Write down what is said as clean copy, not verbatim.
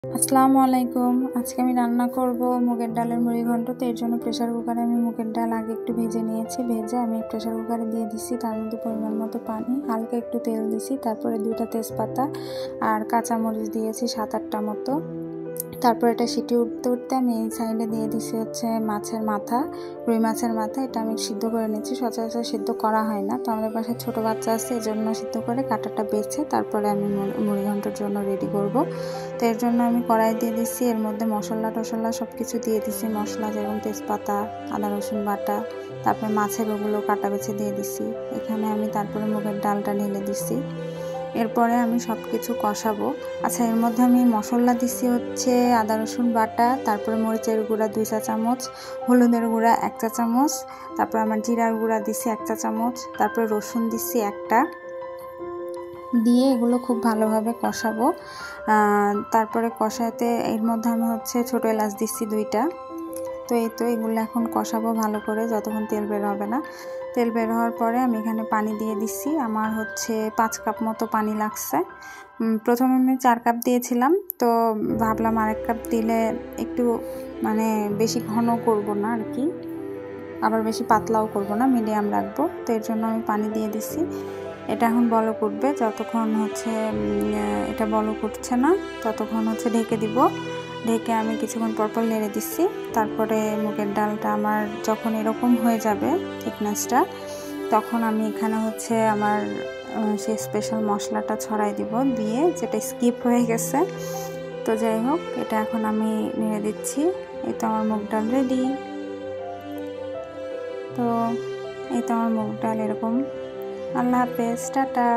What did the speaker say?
আসসালামু আলাইকুম। আজকে আমি রান্না করব মুগের ডালের মুড়ি ঘন্ট। তো এর জন্য প্রেসার কুকারে আমি মুগের ডাল আগে একটু ভেজে নিয়েছি। ভেজে আমি প্রেসার কুকারে দিয়ে দিছি, তার মধ্যে পরিমাণ মতো পানি, হালকা একটু তেল দিছি, তারপরে 2টা তেজপাতা আর কাঁচামরিচ দিয়েছি 7-8টা মতো। তারপর এটা সিটি উঠতে উঠতে আমি এই সাইডে দিয়ে দিছি হচ্ছে মাছের মাথা, রুই মাছের মাথা। এটা আমি সিদ্ধ করে নিচ্ছি, সচরাচর সিদ্ধ করা হয় না, তো আমাদের পাশে ছোটো বাচ্চা আছে, এই জন্য সিদ্ধ করে কাঁটাটা বেছে তারপরে আমি মুড়ি ঘন্টর জন্য রেডি করব। তো এর জন্য আমি কড়াই দিয়ে দিচ্ছি, এর মধ্যে মশলা টশলা সব কিছু দিয়ে দিচ্ছি। মশলা যেমন তেজপাতা, আদা রসুন বাটা, তারপরে মাছের ওগুলো কাটা বেছে দিয়ে দিচ্ছি। এখানে আমি তারপরে মুগের ডালটা ঢেলে দিচ্ছি। এরপরে আমি সব কিছু কষাবো। আচ্ছা, এর মধ্যে আমি মশলা দিচ্ছি হচ্ছে আদা রসুন বাটা, তারপরে মরিচের গুঁড়া 2 চা চামচ, হলুদের গুঁড়া 1 চা চামচ, তারপর আমার জিরার গুঁড়া দিচ্ছি 1 চা চামচ, তারপরে রসুন দিচ্ছি একটা, দিয়ে এগুলো খুব ভালোভাবে কষাবো। তারপরে কষাতে এর মধ্যে আমি হচ্ছে ছোটো এলাচ দিচ্ছি 2টা। তো এই তো এগুলো এখন কষাবো ভালো করে যতক্ষণ তেল বের হবে না। তেল বের হওয়ার পরে আমি এখানে পানি দিয়ে দিচ্ছি। আমার হচ্ছে 5 কাপ মতো পানি লাগছে। প্রথমে আমি 4 কাপ দিয়েছিলাম, তো ভাবলাম আরেক কাপ দিলে একটু মানে বেশি ঘন করব না আর কি, আবার বেশি পাতলাও করব না, মিডিয়াম রাখবো। তো এর জন্য আমি পানি দিয়ে দিচ্ছি। এটা এখন বলক উঠবে, যতক্ষণ হচ্ছে এটা বলক উঠছে না ততক্ষণ হচ্ছে ঢেকে দিব। ঢেকে আমি কিছুক্ষণ পরপর নেড়ে দিচ্ছি। তারপরে মুগের ডালটা আমার যখন এরকম হয়ে যাবে থিকনেসটা, তখন আমি এখানে হচ্ছে আমার সেই স্পেশাল মশলাটা ছড়াই দিব, দিয়ে যেটা স্কিপ হয়ে গেছে। তো যাই হোক, এটা এখন আমি নেড়ে দিচ্ছি। এই তো আমার মুগ ডাল রেডি। তো এই তো আমার মুগ ডাল এরকম। আল্লাহ হাফেজ, টাটা।